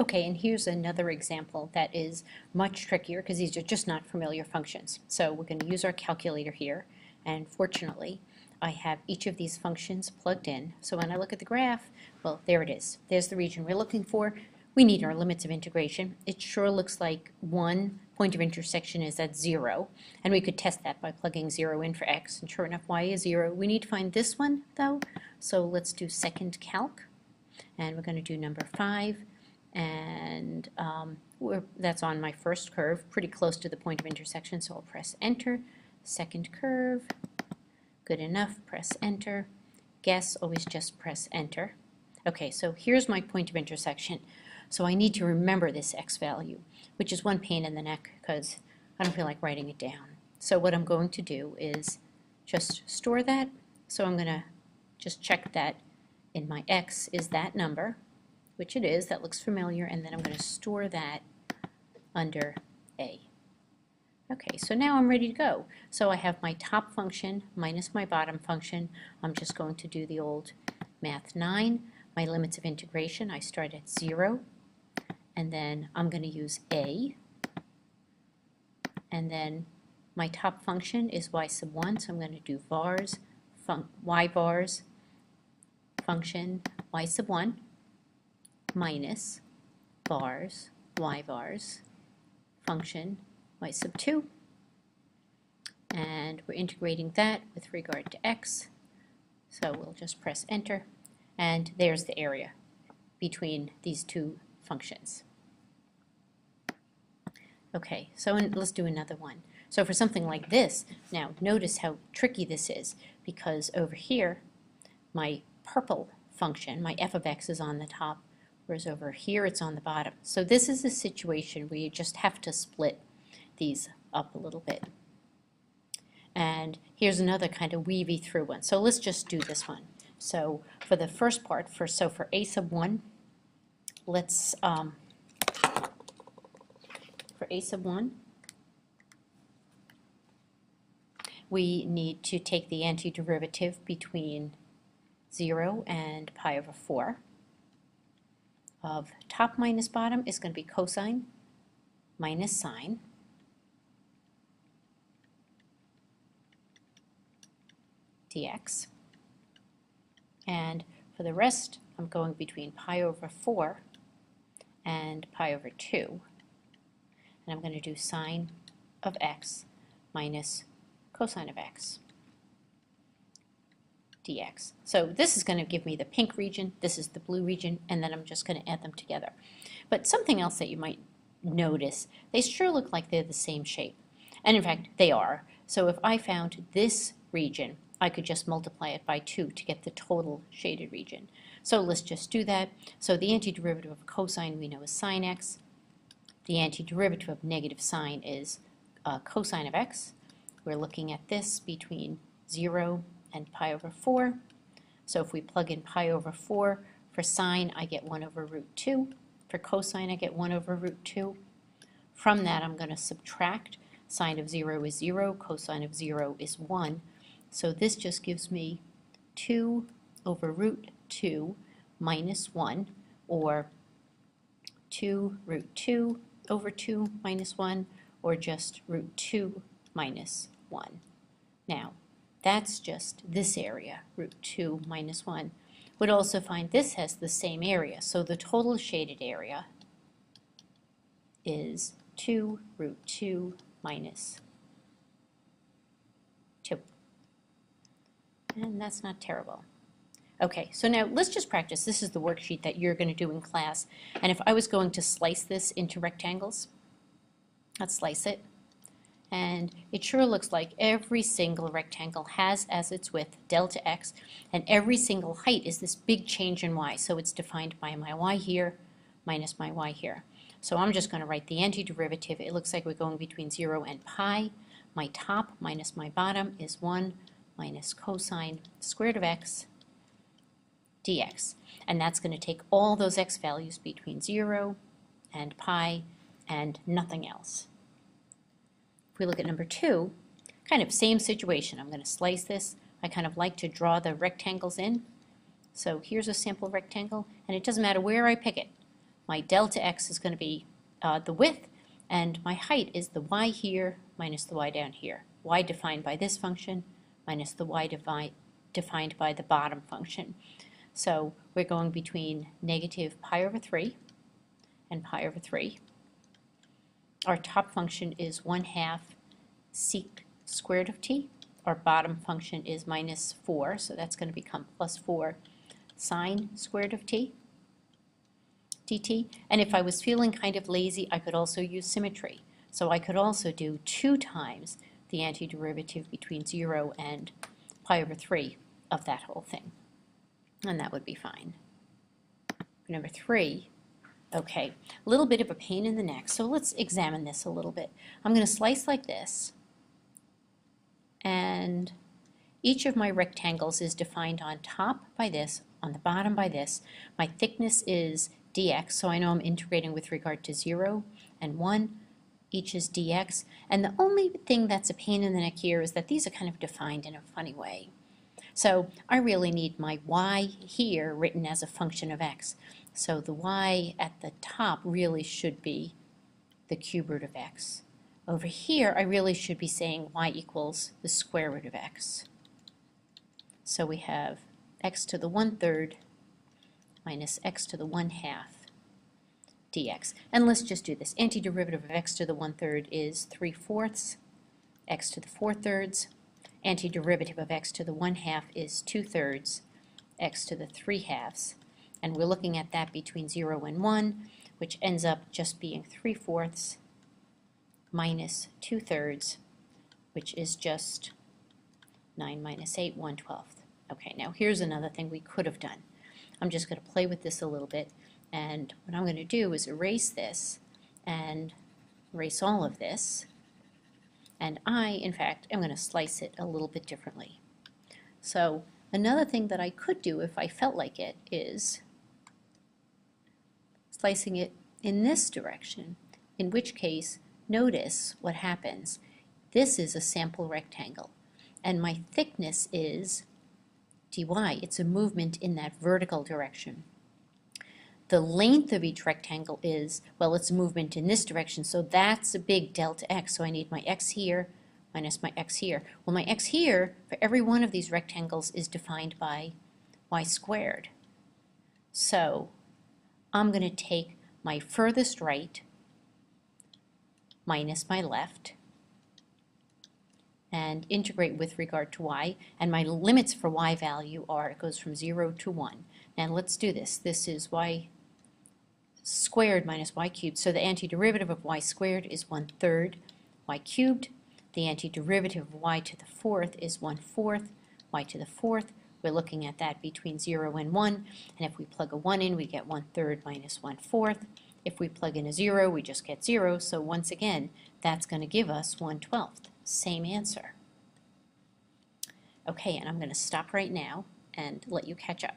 Okay, and here's another example that is much trickier because these are just not familiar functions. So we're going to use our calculator here, and fortunately I have each of these functions plugged in. So when I look at the graph, well, there it is. There's the region we're looking for. We need our limits of integration. It sure looks like one point of intersection is at 0, and we could test that by plugging 0 in for x, and sure enough y is 0. We need to find this one though, so let's do second calc, and we're going to do number 5. And that's on my first curve, pretty close to the point of intersection, so I'll press enter. Second curve, good enough, press enter. Guess, always just press enter. Okay, so here's my point of intersection. So I need to remember this x value, which is one pain in the neck because I don't feel like writing it down. So what I'm going to do is just store that. So I'm going to just check that in my x is that number, which it is, that looks familiar, and then I'm going to store that under A. Okay, so now I'm ready to go. So I have my top function minus my bottom function. I'm just going to do the old math 9. My limits of integration, I start at 0, and then I'm going to use A, and then my top function is y sub 1, so I'm going to do vars, y vars function y sub 1 minus vars, y vars, function y sub 2, and we're integrating that with regard to x, so we'll just press enter, and there's the area between these two functions. Okay, so let's do another one. So for something like this, now notice how tricky this is, because over here my purple function, my f of x, is on the top, whereas over here it's on the bottom. So this is a situation where you just have to split these up a little bit. And here's another kind of weavy through one. So let's just do this one. So for the first part, for a sub 1, let's, for a sub 1, we need to take the antiderivative between 0 and pi over 4. Of top minus bottom is going to be cosine minus sine dx. And for the rest, I'm going between pi over 4 and pi over 2. And I'm going to do sine of x minus cosine of x dx. So this is going to give me the pink region, this is the blue region, and then I'm just going to add them together. But something else that you might notice, they sure look like they're the same shape. And in fact, they are. So if I found this region, I could just multiply it by 2 to get the total shaded region. So let's just do that. So the antiderivative of cosine we know is sine x. The antiderivative of negative sine is cosine of x. We're looking at this between 0 and pi over 4. So if we plug in pi over 4, for sine I get 1 over root 2. For cosine I get 1 over root 2. From that I'm going to subtract. Sine of 0 is 0, cosine of 0 is 1. So this just gives me 2 over root 2 minus 1, or 2 root 2 over 2 minus 1, or just root 2 minus 1. Now, that's just this area, root 2 minus 1. Would also find this has the same area, so the total shaded area is 2 root 2 minus 2. And that's not terrible. Okay, so now let's just practice. This is the worksheet that you're going to do in class. And if I was going to slice this into rectangles, let's slice it. And it sure looks like every single rectangle has as its width delta x, and every single height is this big change in y. So it's defined by my y here minus my y here. So I'm just going to write the antiderivative. It looks like we're going between 0 and pi. My top minus my bottom is 1 minus cosine squared of x dx. And that's going to take all those x values between 0 and pi and nothing else. If we look at number 2, kind of same situation. I'm going to slice this. I kind of like to draw the rectangles in. So here's a sample rectangle, and it doesn't matter where I pick it. my delta x is going to be the width, and my height is the y here minus the y down here. Y defined by this function minus the y defined by the bottom function. So we're going between negative pi over 3 and pi over 3. Our top function is 1/2 sec squared of t. Our bottom function is minus 4, so that's going to become plus 4 sine squared of t dt. And if I was feeling kind of lazy, I could also use symmetry. So I could also do 2 times the antiderivative between 0 and pi over 3 of that whole thing. And that would be fine. Number 3, okay, a little bit of a pain in the neck, so let's examine this a little bit. I'm going to slice like this, and each of my rectangles is defined on top by this, on the bottom by this. My thickness is dx, so I know I'm integrating with regard to 0 and 1. Each is dx, and the only thing that's a pain in the neck here is that these are kind of defined in a funny way. So I really need my y here written as a function of x. So the y at the top really should be the cube root of x. Over here, I really should be saying y equals the square root of x. So we have x to the 1/3 minus x to the 1/2 dx. And let's just do this. Antiderivative of x to the 1/3 is 3/4, x to the 4/3. Antiderivative of x to the 1/2 is 2/3, x to the 3/2. And we're looking at that between 0 and 1, which ends up just being 3/4 minus 2/3, which is just 9 minus 8, 1/12. Okay, now here's another thing we could have done. I'm just going to play with this a little bit, and what I'm going to do is erase this and erase all of this, and I, in fact, am going to slice it a little bit differently. So another thing that I could do if I felt like it is slicing it in this direction, in which case, notice what happens. This is a sample rectangle, and my thickness is dy. It's a movement in that vertical direction. The length of each rectangle is, well, it's a movement in this direction, so that's a big delta x. So I need my x here minus my x here. Well, my x here for every one of these rectangles is defined by y squared. So I'm going to take my furthest right minus my left and integrate with regard to y, and my limits for y value are, it goes from 0 to 1. And let's do this. This is y squared minus y cubed, so the antiderivative of y squared is 1/3 y cubed. The antiderivative of y to the 4th is 1/4 y to the 4th. We're looking at that between 0 and 1, and if we plug a 1 in, we get 1/3 minus 1/4. If we plug in a 0, we just get 0, so once again, that's going to give us 1/12. Same answer. Okay, and I'm going to stop right now and let you catch up.